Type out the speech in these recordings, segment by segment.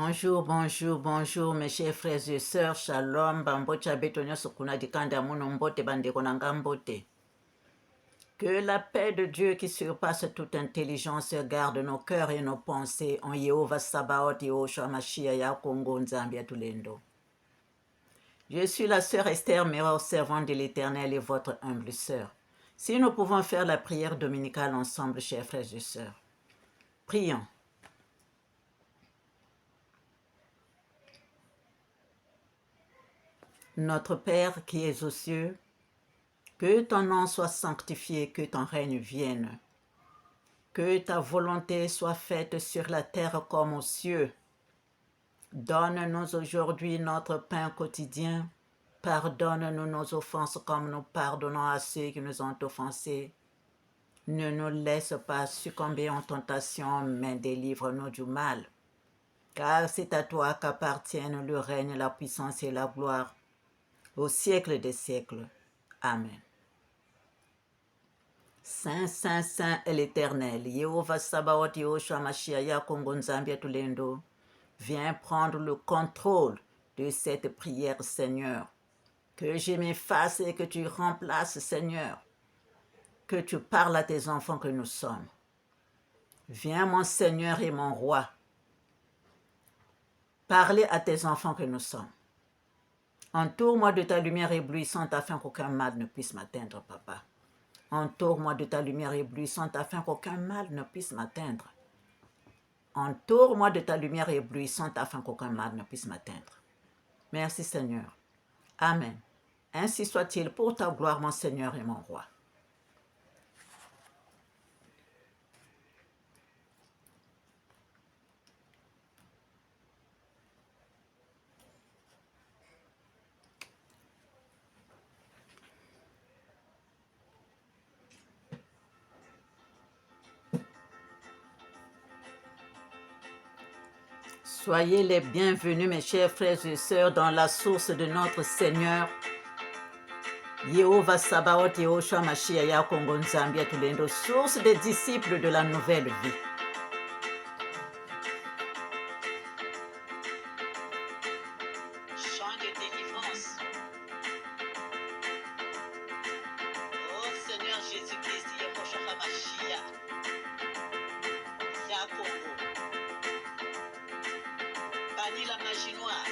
Bonjour, bonjour, bonjour, mes chers frères et sœurs. Shalom, bambocha betonyo sukuna dikanda munombote bandeko nangambote. Que la paix de Dieu qui surpasse toute intelligence garde nos cœurs et nos pensées en Yehova Sabaoth Yehoshua Mashiach ya Kongo Nzambia Tulendo. Je suis la sœur Esther Mero, servante de l'Éternel et votre humble sœur. Si nous pouvons faire la prière dominicale ensemble, chers frères et sœurs. Prions. Notre Père qui es aux cieux, que ton nom soit sanctifié, que ton règne vienne. Que ta volonté soit faite sur la terre comme aux cieux. Donne-nous aujourd'hui notre pain quotidien. Pardonne-nous nos offenses comme nous pardonnons à ceux qui nous ont offensés. Ne nous laisse pas succomber en tentation, mais délivre-nous du mal. Car c'est à toi qu'appartiennent le règne, la puissance et la gloire, au siècle des siècles. Amen. Saint, Saint, Saint est l'Éternel, Yehovah Sabaoth Yehoshua Mashiach ya Kongo Nzambia Tulendo, viens prendre le contrôle de cette prière, Seigneur. Que je m'efface et que tu remplaces, Seigneur. Que tu parles à tes enfants que nous sommes. Viens, mon Seigneur et mon Roi, parler à tes enfants que nous sommes. Entoure-moi de ta lumière éblouissante afin qu'aucun mal ne puisse m'atteindre, Papa. Entoure-moi de ta lumière éblouissante afin qu'aucun mal ne puisse m'atteindre. Entoure-moi de ta lumière éblouissante afin qu'aucun mal ne puisse m'atteindre. Merci Seigneur. Amen. Ainsi soit-il pour ta gloire, mon Seigneur et mon Roi. Soyez les bienvenus, mes chers frères et sœurs, dans la source de notre Seigneur, Yehovah Sabaoth Yehoshua Mashiach ya Kongo Nzambia Tulendo, source des disciples de la nouvelle vie. Chant de délivrance. Oh Seigneur Jésus-Christ, Yehoshua Mashiach ya Kongo. Bannis la magie noire,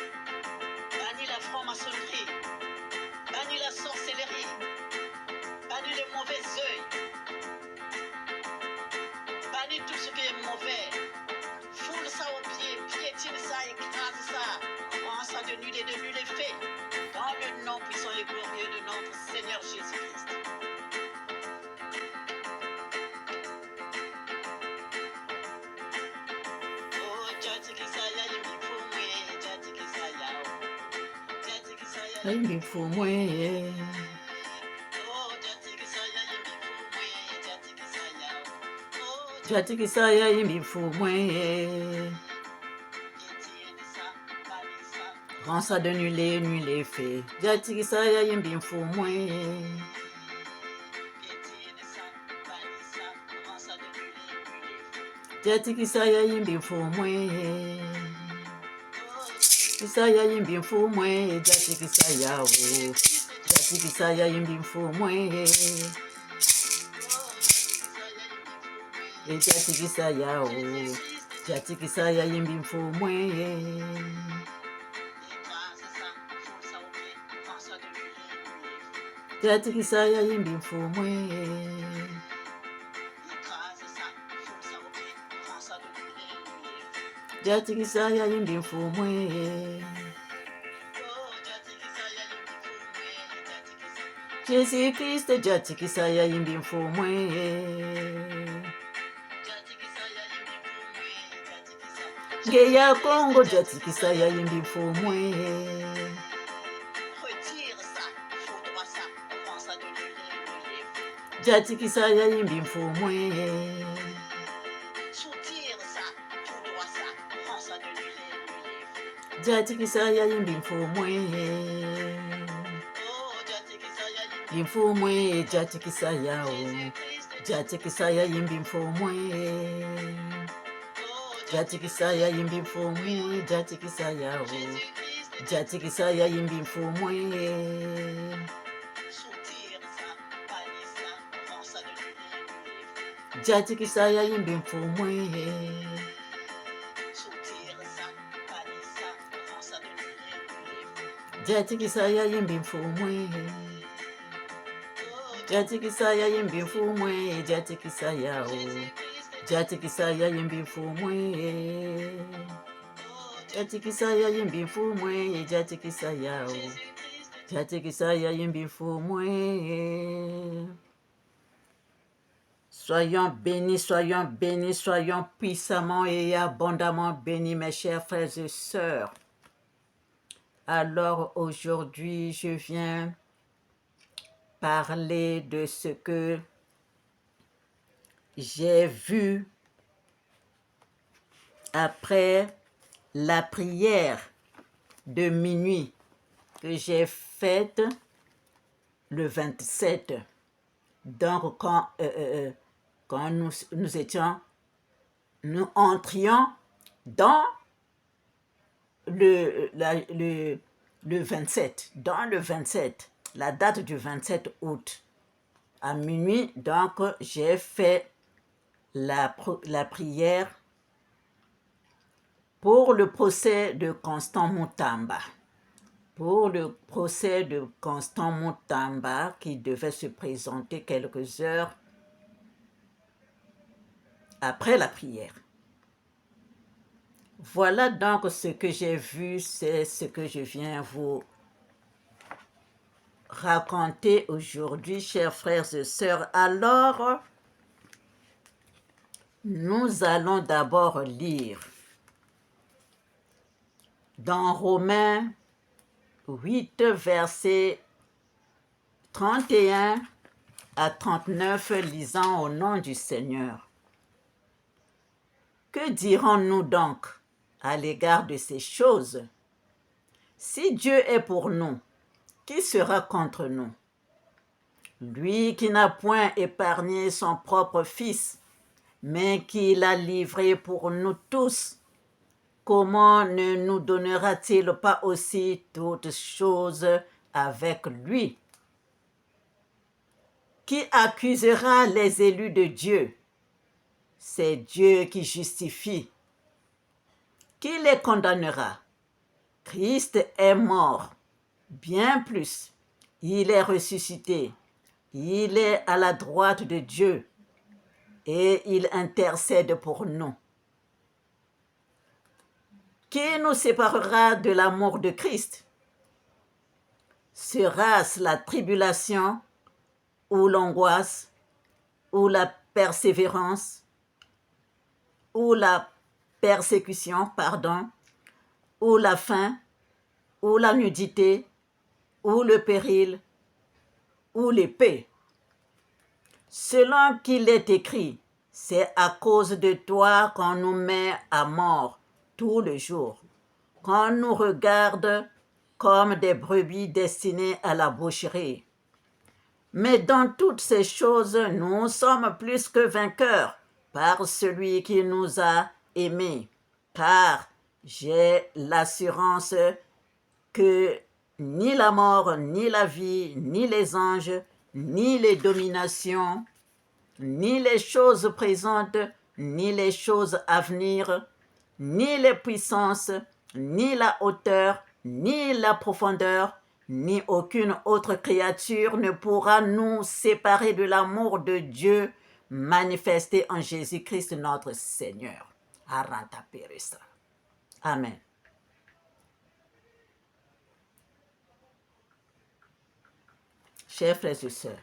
bannis la franc-maçonnerie, bannis la sorcellerie, bannis les mauvais œils, bannis tout ce qui est mauvais. Foule ça au pied, piétine ça, écrase ça, rend ça de nul et fait. Dans le nom puissant et glorieux de notre Seigneur Jésus-Christ. Oh, Jatikisaya Yimifumwe, Jatikisaya. Yimifumwe. Oh, Jatikisaya Yimifumwe, Jatikisaya. Jatikisaya Yimifumwe. Rends ça de nul et fait. Jatikisaya Yimifumwe. Jatikisaya Yimifumwe. Jatikisaya Yimifumwe. Jatikisaya o. Jatikisaya Yimifumwe. Jatikisaya o. Jatikisaya Yimifumwe. Jatikisaya Yimifumwe. Jatikisaya Yimifumwe. Jésus-Christ, Jatikisaya Yimifumwe. Ngeya Kongo, Jatikisaya Yimifumwe. Jatikisaya Yimifumwe. Jatikisaya Yimifumwe. Yimifumwe, Jatikisaya o. Jatikisaya Yimifumwe. Jatikisaya yimbi mfumwe, jatikisaya o. Jatikisaya yimbi mfumwe. Jatikisaya yimbi mfumwe. Jatikisaya yimbi mfumwe. Jatikisaya yimbi mfumwe, jatikisaya o. Jatikisaya yimbi mfumwe. Jatikisaya yimbi mfumwe, jatikisaya o. Jatikisaya yimbi mfumwe. Soyons bénis, soyons puissamment et abondamment bénis, mes chers frères et sœurs. Alors aujourd'hui, je viens parler de ce que j'ai vu après la prière de minuit que j'ai faite le 27. Donc, quand nous entrions dans le 27, la date du 27 août, à minuit, donc j'ai fait la prière pour le procès de Constant Mutamba. Pour le procès de Constant Mutamba qui devait se présenter quelques heures après la prière. Voilà donc ce que j'ai vu, c'est ce que je viens vous raconter aujourd'hui, chers frères et sœurs. Alors, nous allons d'abord lire dans Romains 8, versets 31 à 39, lisant au nom du Seigneur. Que dirons-nous donc à l'égard de ces choses? Si Dieu est pour nous, qui sera contre nous? Lui qui n'a point épargné son propre Fils, mais qui l'a livré pour nous tous, comment ne nous donnera-t-il pas aussi toutes choses avec lui? Qui accusera les élus de Dieu? C'est Dieu qui justifie. Qui les condamnera? Christ est mort. Bien plus, il est ressuscité. Il est à la droite de Dieu et il intercède pour nous. Qui nous séparera de l'amour de Christ? Sera-ce la tribulation, ou l'angoisse, ou la persévérance, ou la persécution, ou la faim, ou la nudité, ou le péril, ou l'épée? Selon qu'il est écrit, c'est à cause de toi qu'on nous met à mort tout le jour, qu'on nous regarde comme des brebis destinées à la boucherie. Mais dans toutes ces choses, nous sommes plus que vainqueurs par celui qui nous a aimés, car j'ai l'assurance que ni la mort, ni la vie, ni les anges, ni les dominations, ni les choses présentes, ni les choses à venir, ni les puissances, ni la hauteur, ni la profondeur, ni aucune autre créature ne pourra nous séparer de l'amour de Dieu manifesté en Jésus-Christ notre Seigneur. Amen. Chers frères et sœurs,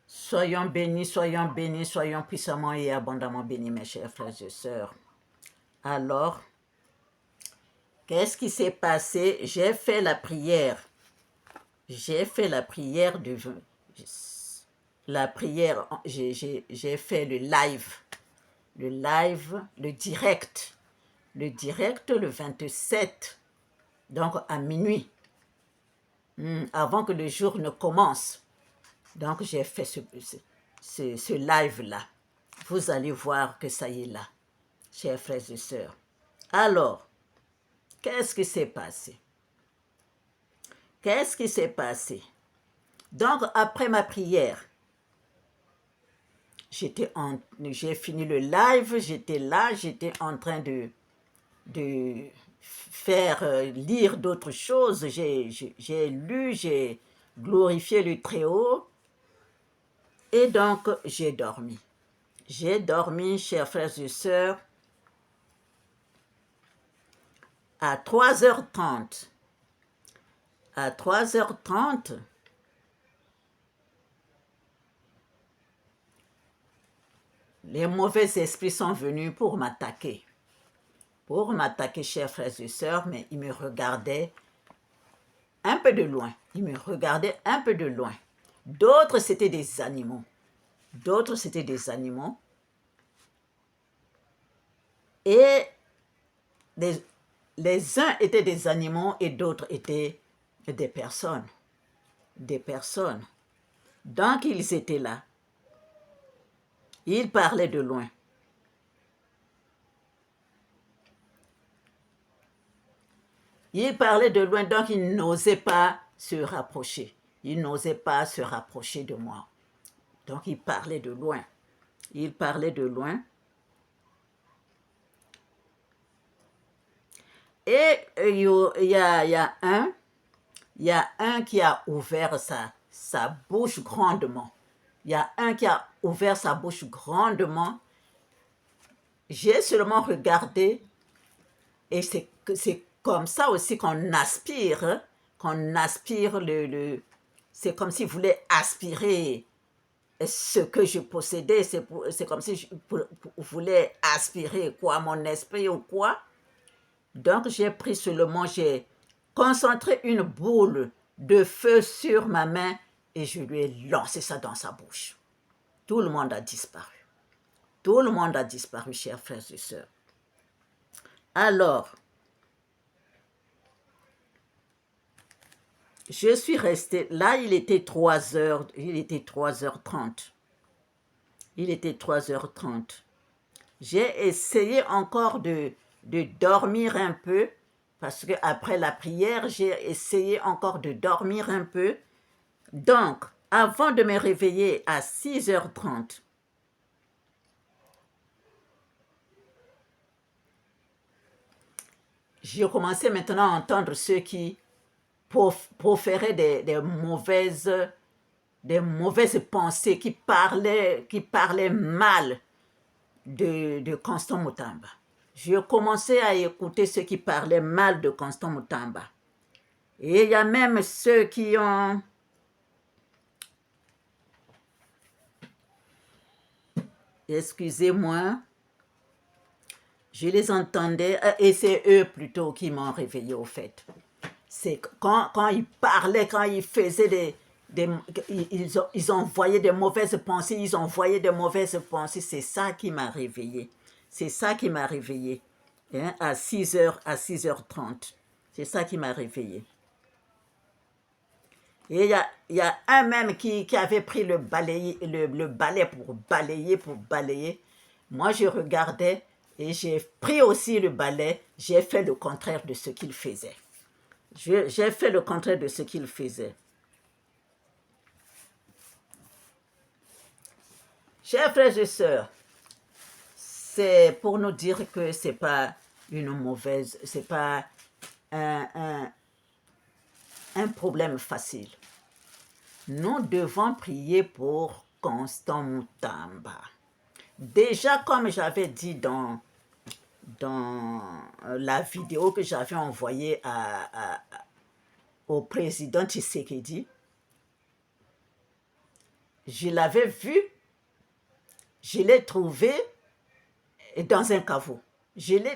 soyons bénis, soyons puissamment et abondamment bénis, mes chers frères et sœurs. Alors, qu'est-ce qui s'est passé? J'ai fait la prière. J'ai fait le direct le 27 donc à minuit, avant que le jour ne commence. Donc j'ai fait ce live-là. Vous allez voir que ça y est là, chers frères et sœurs. Alors, qu'est-ce qui s'est passé? Qu'est-ce qui s'est passé? Donc, après ma prière, j'ai fini le live, j'étais là, j'étais en train de faire lire d'autres choses. J'ai lu, j'ai glorifié le Très-Haut. Et donc, j'ai dormi. J'ai dormi, chers frères et sœurs, à 3h30. À 3h30, les mauvais esprits sont venus pour m'attaquer. Pour m'attaquer, chers frères et sœurs, mais ils me regardaient un peu de loin. Ils me regardaient un peu de loin. D'autres, c'était des animaux. D'autres, c'était des animaux. Et les uns étaient des animaux et d'autres étaient des personnes. Des personnes. Donc, ils étaient là. Ils parlaient de loin. Ils parlaient de loin, donc ils n'osaient pas se rapprocher. Ils n'osaient pas se rapprocher de moi. Donc, ils parlaient de loin. Ils parlaient de loin. Et il y a un qui a ouvert sa bouche grandement. Il y a un qui a ouvert sa bouche grandement. J'ai seulement regardé et c'est comme ça aussi qu'on aspire, hein, c'est comme s'il voulait aspirer ce que je possédais, c'est comme si je voulais aspirer quoi, mon esprit ou quoi. Donc j'ai pris seulement, j'ai concentré une boule de feu sur ma main et je lui ai lancé ça dans sa bouche. Tout le monde a disparu. Tout le monde a disparu, chers frères et sœurs. Alors, je suis restée, là il était 3h, il était 3h30. Il était 3h30. J'ai essayé encore de dormir un peu, parce qu'après la prière, j'ai essayé encore de dormir un peu. Donc, avant de me réveiller à 6h30, j'ai commencé maintenant à entendre ceux qui proféraient des mauvaises pensées, qui parlaient mal de Constant Mutamba. J'ai commencé à écouter ceux qui parlaient mal de Constant Mutamba. Et il y a même ceux qui ont... Excusez-moi, je les entendais, et c'est eux plutôt qui m'ont réveillé au fait. C'est quand ils parlaient, quand ils faisaient ils envoyaient des mauvaises pensées, c'est ça qui m'a réveillé. C'est ça qui m'a réveillé, hein, à 6h30. C'est ça qui m'a réveillé. Et il y a un même qui avait pris le balai pour balayer. Moi, je regardais et j'ai pris aussi le balai. J'ai fait le contraire de ce qu'il faisait. J'ai fait le contraire de ce qu'il faisait. Chers frères et sœurs, c'est pour nous dire que ce n'est pas une mauvaise, c'est pas un problème facile. Nous devons prier pour Constant Mutamba. Déjà, comme j'avais dit dans la vidéo que j'avais envoyée au président Tshisekedi, je l'avais vu, je l'ai trouvé dans un caveau. Il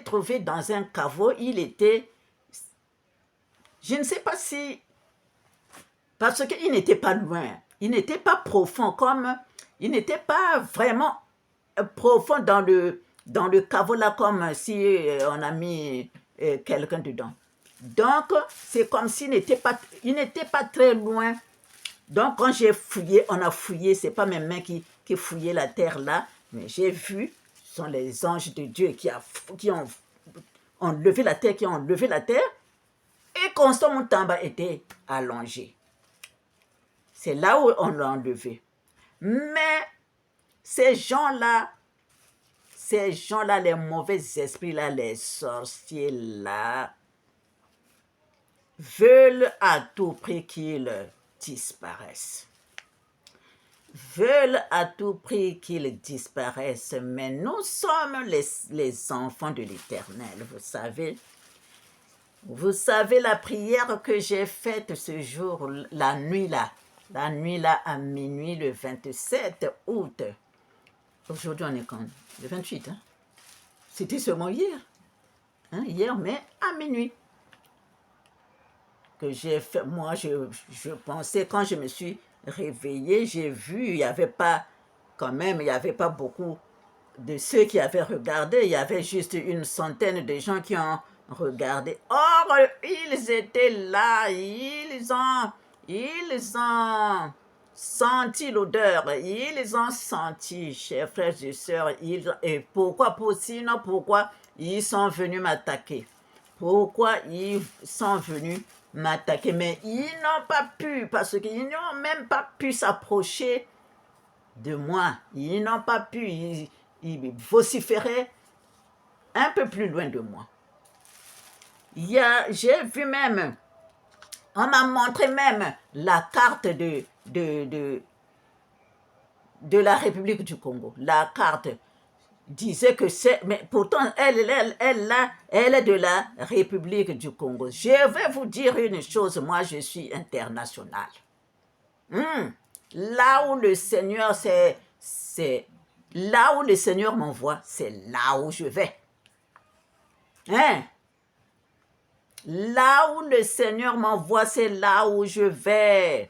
était, je ne sais pas si, parce qu'il n'était pas loin, il n'était pas profond, il n'était pas vraiment profond dans le caveau là, comme si on a mis quelqu'un dedans. Donc, c'est comme s'il n'était pas très loin. Donc, quand j'ai fouillé, on a fouillé, ce n'est pas mes mains qui fouillaient la terre là, mais j'ai vu, ce sont les anges de Dieu qui ont enlevé la terre, et Constant Moutamba était allongé. C'est là où on l'a enlevé. Mais ces gens-là, les mauvais esprits-là, les sorciers-là, veulent à tout prix qu'ils disparaissent. Veulent à tout prix qu'ils disparaissent, mais nous sommes les enfants de l'Éternel, vous savez. Vous savez la prière que j'ai faite ce jour, la nuit là à minuit, le 27 août. Aujourd'hui, on est quand? Le 28, hein? C'était seulement hier. Hein? Hier, mais à minuit. Que j'ai fait, moi, je pensais, quand je me suis réveillée, j'ai vu, il n'y avait pas, quand même, il n'y avait pas beaucoup de ceux qui avaient regardé, il y avait juste une centaine de gens qui ont regardé. Or, ils étaient là, ils ont senti l'odeur, ils ont senti, chers frères et sœurs, et pourquoi ils sont venus m'attaquer? Pourquoi ils sont venus m'attaquer? Mais ils n'ont pas pu, parce qu'ils n'ont même pas pu s'approcher de moi. Ils n'ont pas pu, ils vociféraient un peu plus loin de moi. J'ai vu même, on m'a montré même la carte de la République du Congo. La carte disait que c'est, mais pourtant elle est de la République du Congo. Je vais vous dire une chose, moi je suis international. Là où le Seigneur, c'est là où le Seigneur m'envoie, c'est là où je vais. Hein? Là où le Seigneur m'envoie, c'est là où je vais.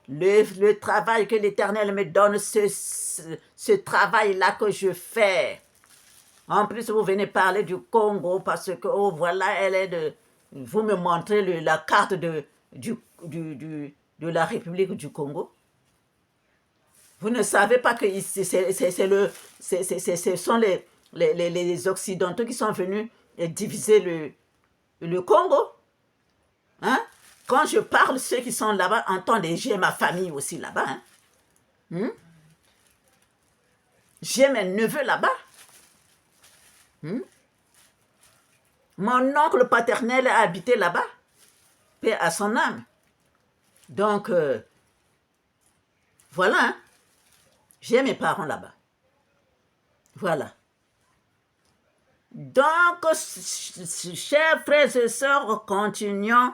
Le travail que l'Éternel me donne, ce travail-là que je fais. En plus, vous venez parler du Congo parce que, oh, voilà, vous me montrez la carte de la République du Congo. Vous ne savez pas que ce sont les Occidentaux qui sont venus diviser le Congo. Hein? Quand je parle, ceux qui sont là-bas entendent, et j'ai ma famille aussi là-bas. Hein? J'ai mes neveux là-bas. Mon oncle paternel a habité là-bas. Paix à son âme. Donc, voilà. Hein? J'ai mes parents là-bas. Voilà. Donc, chers frères et sœurs, continuons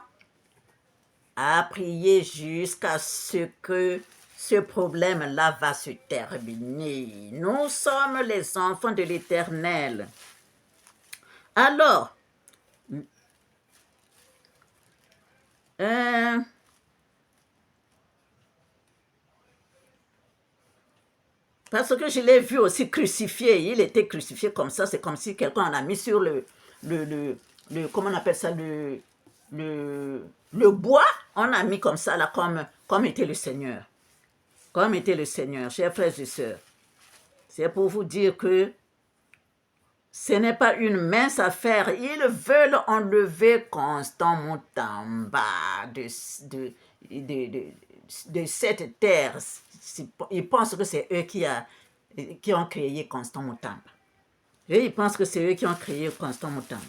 à prier jusqu'à ce que ce problème-là va se terminer. Nous sommes les enfants de l'Éternel. Alors, parce que je l'ai vu aussi crucifié, il était crucifié comme ça, c'est comme si quelqu'un en a mis sur comment on appelle ça, le bois, on a mis comme ça, là, comme était le Seigneur. Comme était le Seigneur, chers frères et sœurs. C'est pour vous dire que ce n'est pas une mince affaire. Ils veulent enlever Constant Moutamba de cette terre. Ils pensent que c'est eux qui ont créé Constant Moutamba. Et ils pensent que c'est eux qui ont créé Constant Moutamba.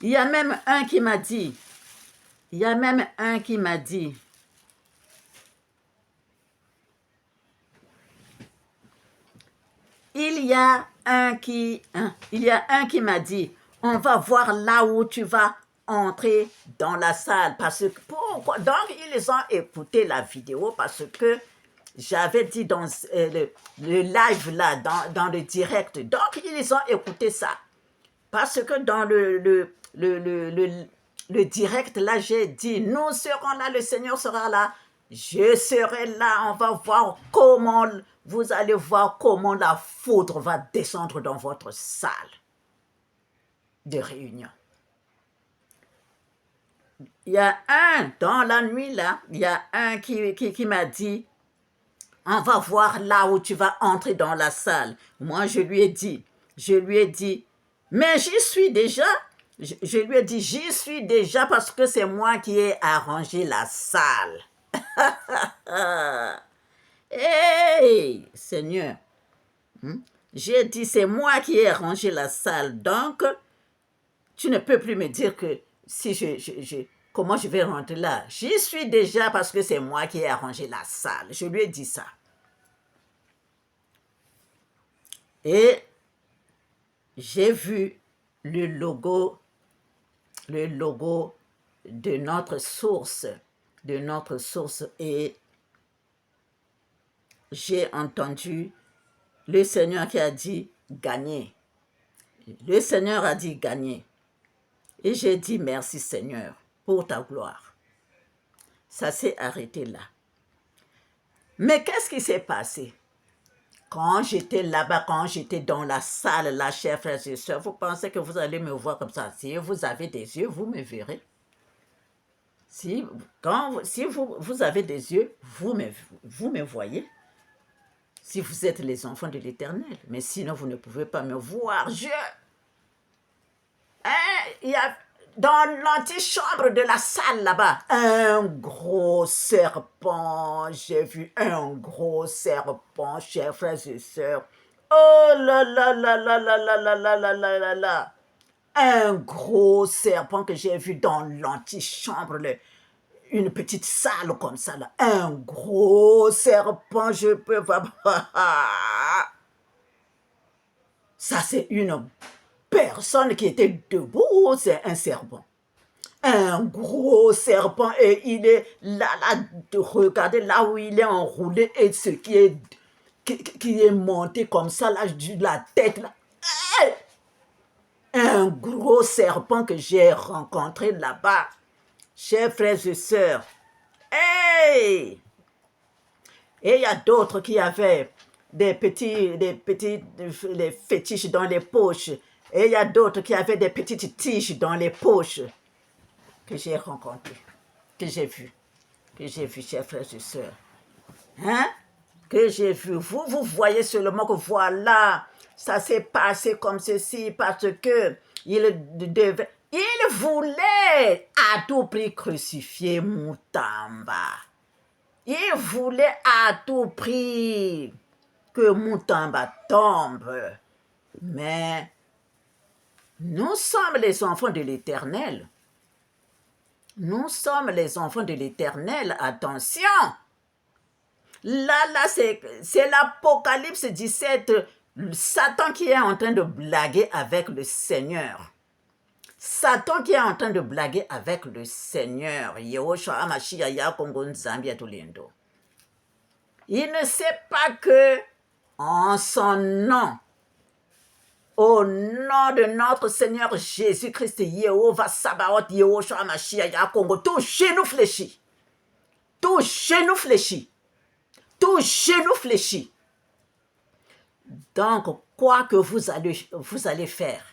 Il y a même un qui m'a dit, il y a un qui m'a dit, on va voir là où tu vas entrer dans la salle. Parce que, pourquoi? Donc, ils ont écouté la vidéo parce que j'avais dit dans le live là, dans le direct. Donc, ils ont écouté ça. Parce que dans le direct là, j'ai dit, nous serons là, le Seigneur sera là. Je serai là, on va voir vous allez voir comment la foudre va descendre dans votre salle. de réunion. Il y a un, dans la nuit là, il y a un qui m'a dit, on va voir là où tu vas entrer dans la salle. Moi, je lui ai dit, mais j'y suis déjà. Je lui ai dit, j'y suis déjà parce que c'est moi qui ai arrangé la salle. Hey, Seigneur. J'ai dit, c'est moi qui ai arrangé la salle. Donc, tu ne peux plus me dire que si comment je vais rentrer là. J'y suis déjà parce que c'est moi qui ai arrangé la salle. Je lui ai dit ça. Et j'ai vu le logo de notre source, et j'ai entendu le Seigneur qui a dit gagner. Le Seigneur a dit gagner. Et j'ai dit merci Seigneur pour ta gloire. Ça s'est arrêté là. Mais qu'est-ce qui s'est passé? Quand j'étais là-bas, quand j'étais dans la salle, là, chers frères et sœurs, vous pensez que vous allez me voir comme ça? Si vous avez des yeux, vous me verrez. Si vous avez des yeux, vous me voyez. Si vous êtes les enfants de l'Éternel. Mais sinon, vous ne pouvez pas me voir. Il y a dans l'antichambre de la salle là-bas, un gros serpent. J'ai vu un gros serpent, chers frères et sœurs. Oh là là là là là là là là là là là là. Un gros serpent que j'ai vu dans l'antichambre, une petite salle comme ça là. Un gros serpent, je peux pas. Ça c'est une personne qui était debout, c'est un serpent. Un gros serpent et il est là, regardez là où il est enroulé et ce qui est monté comme ça, là, la tête là. Un gros serpent que j'ai rencontré là-bas, chers frères et sœurs. Hey! Et il y a d'autres qui avaient des fétiches dans les poches. Et il y a d'autres qui avaient des petites tiges dans les poches que j'ai rencontrées, que j'ai vues, chers frères et sœurs. Hein? Que j'ai vu. Vous voyez seulement que voilà, ça s'est passé comme ceci parce que il voulait à tout prix crucifier Moutamba. Il voulait à tout prix que Moutamba tombe. Mais nous sommes les enfants de l'Éternel. Nous sommes les enfants de l'Éternel. Attention! Là, c'est l'Apocalypse 17. Satan qui est en train de blaguer avec le Seigneur. Satan qui est en train de blaguer avec le Seigneur. Il ne sait pas que en son nom, au nom de notre Seigneur Jésus-Christ, Yehovah Sabaoth, Yehoshua Mashiach, Congo, tout genou fléchi. Tout genou fléchi. Tout genou fléchi. Donc, quoi que vous allez faire,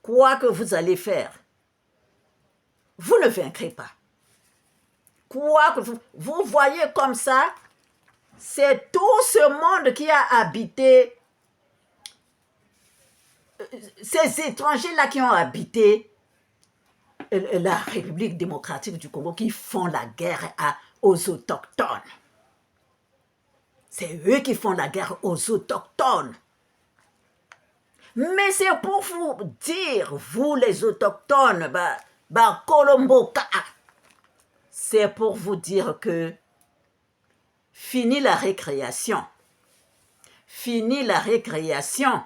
quoi que vous allez faire, vous ne vaincrez pas. Quoi que vous voyez comme ça, c'est tout ce monde qui a habité, ces étrangers-là qui ont habité la République démocratique du Congo, qui font la guerre aux autochtones. C'est eux qui font la guerre aux autochtones. Mais c'est pour vous dire, vous les autochtones, Kolomboka, c'est pour vous dire que fini la récréation. Fini la récréation.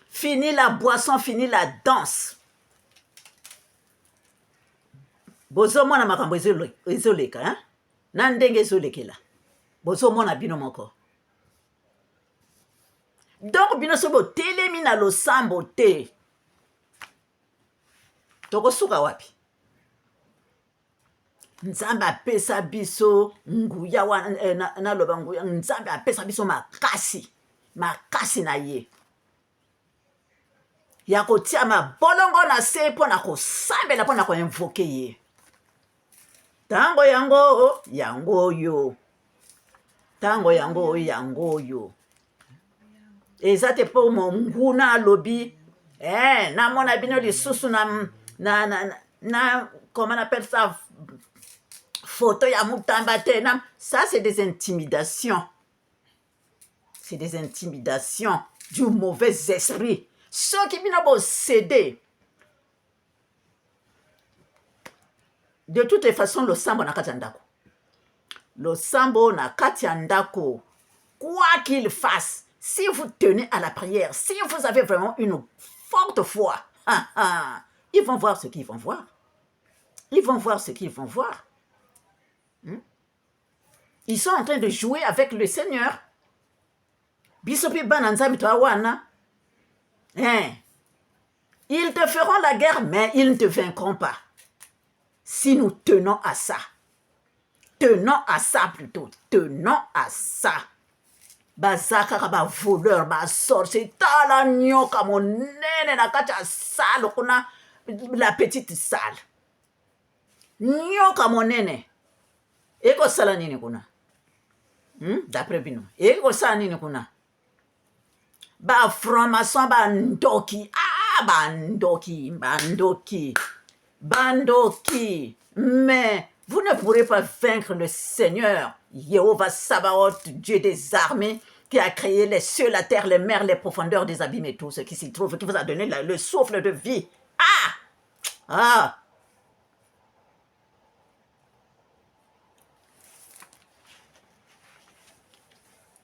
Fini la boisson, fini la danse. Bozomona makambo ezoleka, hein? Na ndenge ezolekela. Bozomona bino moko. Donc bino sobo telemi na losambo te. Tokosuka wapi? Nzambe apesa biso nguya na loba nguya. Nzambe apesa biso makasi na ye. ya kotia mabolongo na se mpo na kosambela mpo na koinvoke ye. Tango yango yango oyo. Tango yango oyo yango oyo. Eza te mpo nguna alobi namona bino lisusu na comment on appelle ça, photo ya mutamba te. Ça c'est des intimidations. C'est des intimidations du mauvais esprit. Ceux qui viennent posséder. De toutes les façons, le sambo na kati ya ndako. Le sambo na kati ya ndako. Quoi qu'il fasse, si vous tenez à la prière, si vous avez vraiment une forte foi, ils vont voir ce qu'ils vont voir. Ils vont voir ce qu'ils vont voir. Ils sont en train de jouer avec le Seigneur. Bisopi bananzami toawana. Ils te feront la guerre, mais ils ne te vaincront pas. Si nous tenons à ça. Tenons à ça plutôt. Tenons à ça. Bazaka ba voleur, ba sorcier, tala nyoka monene na kati ya salle kuna la petite salle. Nyoka monene. Eko sala nini kuna? D'après bino. Eko sala nini kuna? Ba franc-maçon ba ndoki. Bandoki. Mais vous ne pourrez pas vaincre le Seigneur, Jéhovah Sabaoth, Dieu des armées, qui a créé les cieux, la terre, les mers, les profondeurs des abîmes et tout ce qui s'y trouve, qui vous a donné le souffle de vie.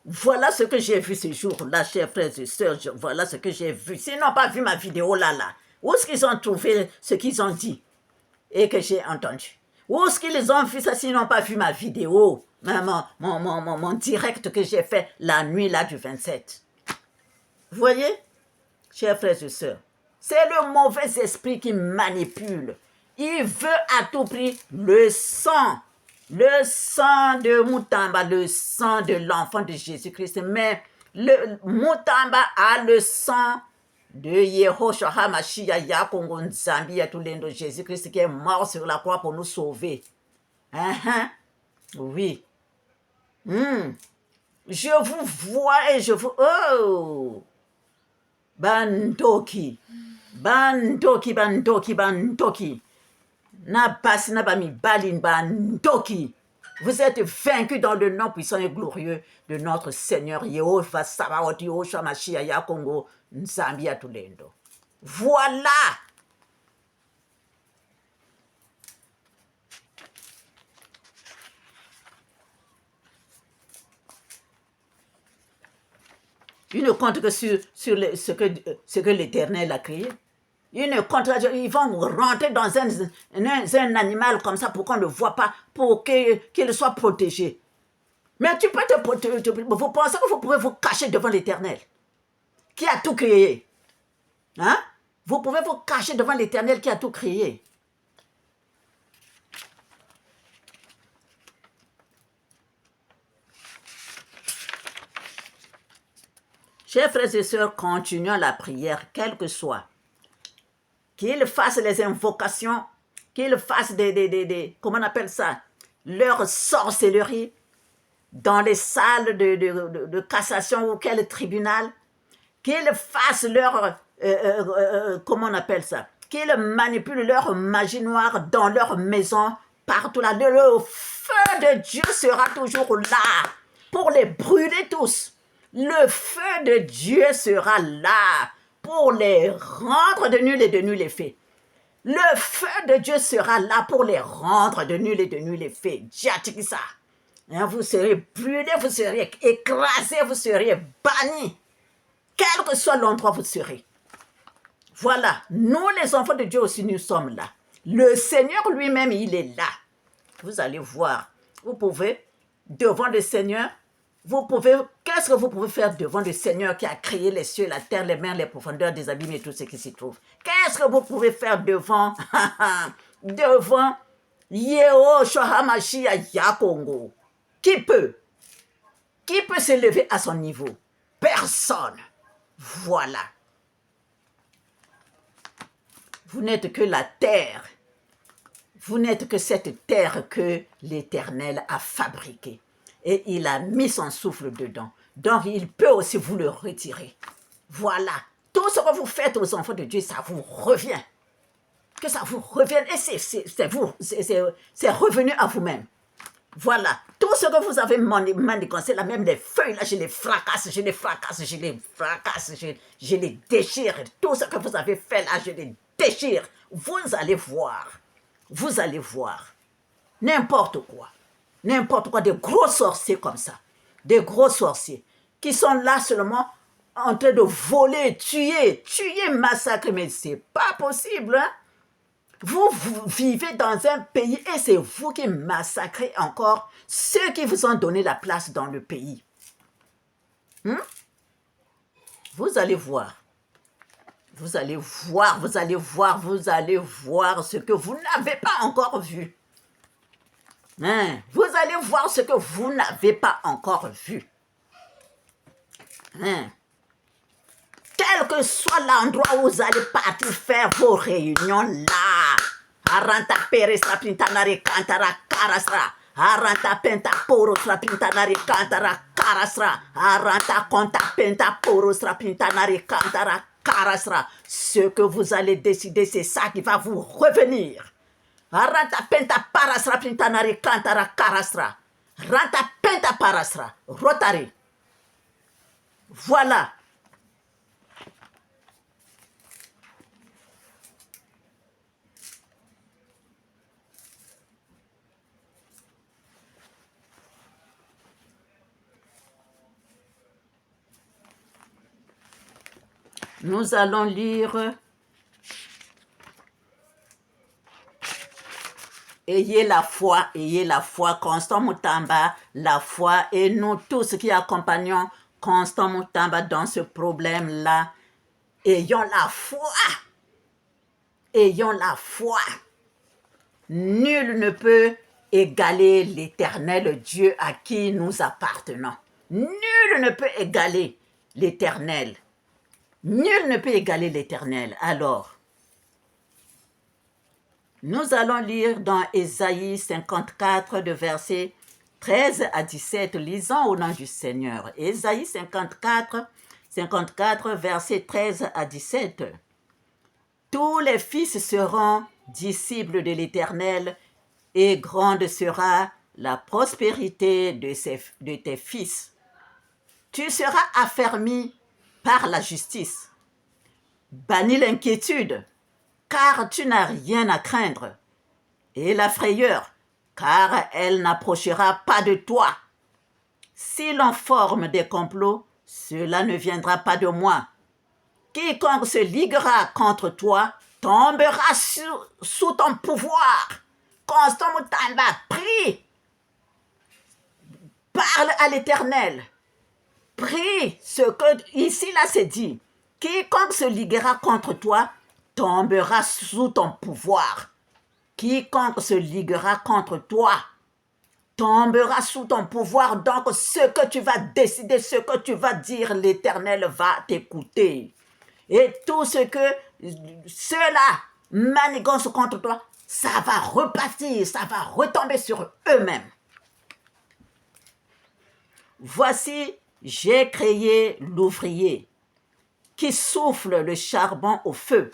Voilà ce que j'ai vu ce jour-là, chers frères et sœurs. Voilà ce que j'ai vu. S'ils n'ont pas vu ma vidéo là, où est-ce qu'ils ont trouvé ce qu'ils ont dit et que j'ai entendu? Où est-ce qu'ils ont vu ça s'ils n'ont pas vu ma vidéo, mon direct que j'ai fait la nuit là du 27? Vous voyez, chers frères et sœurs, c'est le mauvais esprit qui manipule. Il veut à tout prix le sang de Mutamba, le sang de l'enfant de Jésus-Christ. Mais le Mutamba a le sang de Yehoshua HaMashiach, Yakongo Nzambi, Yatulendo, Jésus-Christ qui est mort sur la croix pour nous sauver. Oui. Je vous vois et je vous... Oh! Bandoki. Bandoki. Vous êtes vaincus dans le nom puissant et glorieux de notre Seigneur Yehovah Sabaoth, Yehoshua Mashiach, Yakongo Nzambi Yatulendo. Voilà. Ils ne comptent que sur ce que l'Éternel a créé. Ils ne comptent, ils vont rentrer dans un animal comme ça pour qu'on ne le voit pas, pour qu'il soit protégé. Mais tu peux te protéger. Vous pensez que vous pouvez vous cacher devant l'Éternel qui a tout créé? Vous pouvez vous cacher devant l'Éternel qui a tout créé. Chers frères et sœurs, continuons la prière, quelle que soit. Qu'ils fassent les invocations, qu'ils fassent comment on appelle ça, leur sorcellerie dans les salles de cassation ou quel tribunal, qu'ils fassent leur, comment on appelle ça, qu'ils manipulent leur magie noire dans leur maison, partout là. Le feu de Dieu sera toujours là pour les brûler tous. Le feu de Dieu sera là pour les rendre de nul et de nul effet. Le feu de Dieu sera là pour les rendre de nul et de nul effet. Djatikisa. Vous serez brûlés, vous serez écrasés, vous serez bannis. Quel que soit l'endroit où vous serez. Voilà, nous les enfants de Dieu aussi, nous sommes là. Le Seigneur lui-même, il est là. Vous allez voir. Vous pouvez, devant le Seigneur, qu'est-ce que vous pouvez faire devant le Seigneur qui a créé les cieux, la terre, les mers, les profondeurs des abîmes et tout ce qui s'y trouve? Qu'est-ce que vous pouvez faire devant Yehoshua HaMashiach Yakongo? Qui peut s'élever à son niveau? Personne. Voilà. Vous n'êtes que la terre. Vous n'êtes que cette terre que l'Éternel a fabriquée. Et il a mis son souffle dedans. Donc, il peut aussi vous le retirer. Voilà. Tout ce que vous faites aux enfants de Dieu, ça vous revient. Que ça vous revienne. Et c'est revenu à vous-même. Voilà. Tout ce que vous avez manigancé, là, même les feuilles, là, je les fracasse, je les fracasse, je les fracasse, je les déchire. Tout ce que vous avez fait, là, je les déchire. Vous allez voir. Vous allez voir. N'importe quoi. N'importe quoi. Des gros sorciers comme ça. Des gros sorciers qui sont là seulement en train de voler, tuer, massacrer. Mais c'est pas possible, hein? Vous vivez dans un pays et c'est vous qui massacrez encore ceux qui vous ont donné la place dans le pays. Vous allez voir. Vous allez voir, vous allez voir, vous allez voir ce que vous n'avez pas encore vu. Vous allez voir ce que vous n'avez pas encore vu. Quel que soit l'endroit où vous allez partir faire vos réunions là. Aranta peresra pintanari kantara karasra. Aranta penta porosra pintanari kantara karasra. Aranta konta penta porosra pintanari kantara karasra. Ce que vous allez décider, c'est ça qui va vous revenir. Aranta penta parasra pintanari kantara karasra. Ranta penta parasra. Rotari. Voilà. Nous allons lire ayez la foi, Constant Mutamba, la foi, et nous tous qui accompagnons Constant Mutamba dans ce problème-là, ayons la foi. Ayons la foi. Nul ne peut égaler l'Éternel Dieu à qui nous appartenons. Nul ne peut égaler l'Éternel. Nul ne peut égaler l'Éternel. Alors, nous allons lire dans Ésaïe 54, de versets 13 à 17. Lisons au nom du Seigneur. Ésaïe 54, versets 13 à 17. Tous les fils seront disciples de l'Éternel, et grande sera la prospérité de tes fils. Tu seras affermi par la justice. Bannis l'inquiétude, car tu n'as rien à craindre, et la frayeur, car elle n'approchera pas de toi. Si l'on forme des complots, cela ne viendra pas de moi. Quiconque se liguera contre toi tombera sous ton pouvoir. Constant Mutamba, prie. Parle à l'Éternel. Prie ce que ici là c'est dit. Quiconque se liguera contre toi tombera sous ton pouvoir. Quiconque se liguera contre toi tombera sous ton pouvoir. Donc ce que tu vas décider, ce que tu vas dire, l'Éternel va t'écouter. Et tout ce que ceux-là manigancent contre toi, ça va repartir, ça va retomber sur eux-mêmes. Voici, j'ai créé l'ouvrier qui souffle le charbon au feu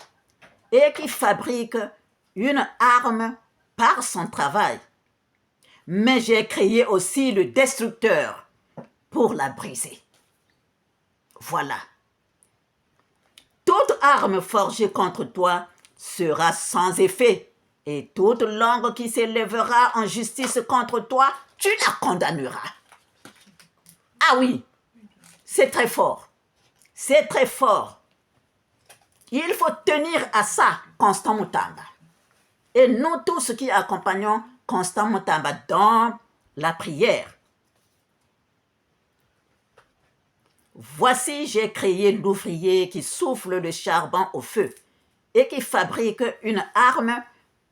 et qui fabrique une arme par son travail. Mais j'ai créé aussi le destructeur pour la briser. Voilà. Toute arme forgée contre toi sera sans effet, et toute langue qui s'élèvera en justice contre toi, tu la condamneras. Ah oui, c'est très fort. C'est très fort. Il faut tenir à ça, Constant Mutamba. Et nous tous qui accompagnons Constant Mutamba dans la prière. Voici, j'ai créé l'ouvrier qui souffle le charbon au feu et qui fabrique une arme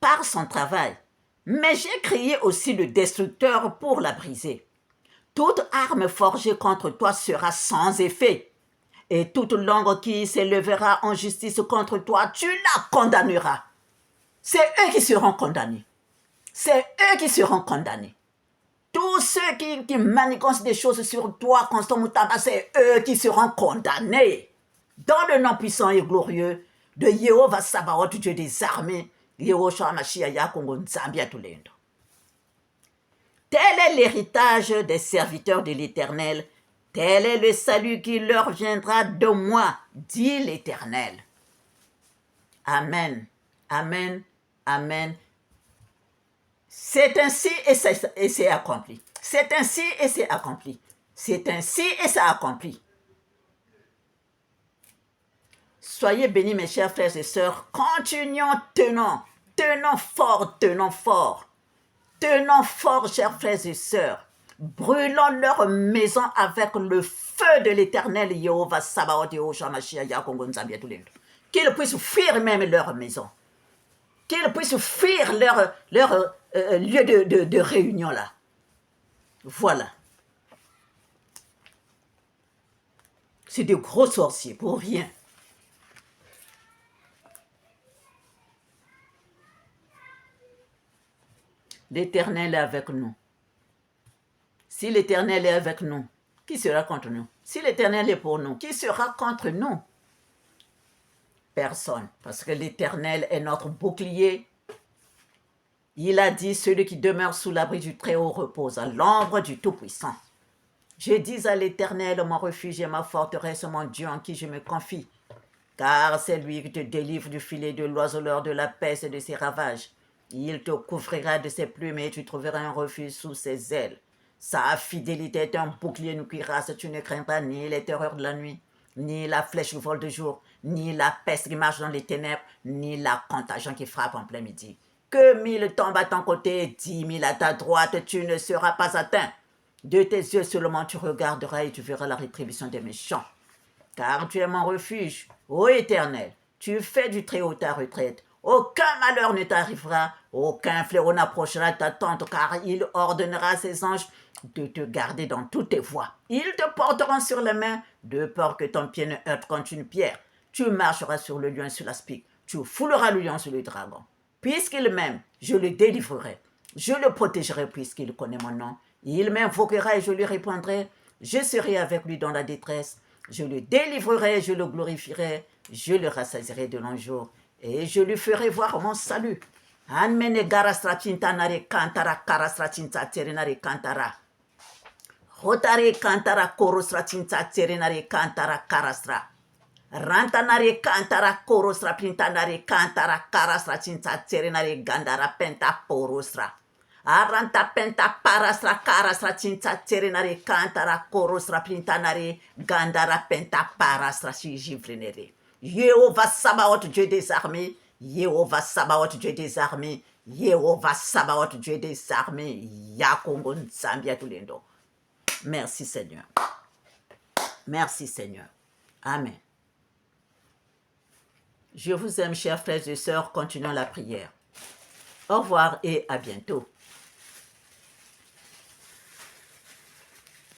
par son travail. Mais j'ai créé aussi le destructeur pour la briser. Toute arme forgée contre toi sera sans effet, Et toute langue qui s'élèvera en justice contre toi, tu la condamneras. C'est eux qui seront condamnés. C'est eux qui seront condamnés. Tous ceux qui manigancent des choses sur toi, Constant Moutaba, c'est eux qui seront condamnés. Dans le nom puissant et glorieux de Jéhovah Sabaoth, Dieu des armées, Yehoshua Mashiach Kongo Nzambia Tulendo. Tel est l'héritage des serviteurs de l'Éternel, tel est le salut qui leur viendra de moi, dit l'Éternel. Amen, amen, amen. C'est ainsi et c'est accompli. C'est ainsi et c'est accompli. C'est ainsi et c'est accompli. Soyez bénis, mes chers frères et sœurs. Continuons, tenons fort, tenons fort. Tenons fort, chers frères et sœurs. Brûlons leur maison avec le feu de l'Éternel, Jéhovah Sabaoth, Yehoshua Mashiach, Kongo Nzambia Tulendo. Qu'ils puissent fuir même leur maison. Qu'ils puissent fuir leur lieu de réunion là. Voilà. C'est des gros sorciers pour rien. L'Éternel est avec nous. Si l'Éternel est avec nous, qui sera contre nous? Si l'Éternel est pour nous, qui sera contre nous? Personne, parce que l'Éternel est notre bouclier. Il a dit, celui qui demeure sous l'abri du Très-Haut repose à l'ombre du Tout-Puissant. Je dis à l'Éternel, mon refuge et ma forteresse, mon Dieu en qui je me confie, car c'est lui qui te délivre du filet de l'oiseleur, de la peste et de ses ravages. Il te couvrira de ses plumes et tu trouveras un refuge sous ses ailes. Sa fidélité est un bouclier nous cuirasse, tu ne craindras ni les terreurs de la nuit, ni la flèche qui vole de jour, ni la peste qui marche dans les ténèbres, ni la contagion qui frappe en plein midi. Que 1000 tombent à ton côté, 10 000 à ta droite, tu ne seras pas atteint. De tes yeux seulement tu regarderas et tu verras la rétribution des méchants. Car tu es mon refuge, ô Éternel, tu fais du Très-Haut ta retraite. Aucun malheur ne t'arrivera, aucun fléau n'approchera ta tente, car il ordonnera à ses anges de te garder dans toutes tes voies. Ils te porteront sur les mains, de peur que ton pied ne heurte contre une pierre. Tu marcheras sur le lion et sur l'aspic, tu fouleras le lion sur le dragon. Puisqu'il m'aime, je le délivrerai. Je le protégerai puisqu'il connaît mon nom. Il m'invoquera et je lui répondrai. Je serai avec lui dans la détresse. Je le délivrerai, je le glorifierai. Je le rassasierai de longs jours et je lui ferai voir mon salut. Anmene garastra tintanare kantara karastra tinta terenare kantara. Rotare kantara korostra tinta terenare kantara karastra. Rantanare kantara korostra pintanare kantara karastra tinta terenare gandara penta porostra. Aranta penta parastra karastra tinta terenare kantara korostra pintanare gandara penta parastra si jivrenere. Jéhovah Sabaoth, Dieu des armées, Jéhovah Sabaoth, Dieu des armées, Jéhovah Sabaoth, Dieu des armées, Yakongo Nzambia Tulendo. Merci Seigneur. Merci Seigneur. Amen. Je vous aime, chers frères et sœurs, continuons la prière. Au revoir et à bientôt.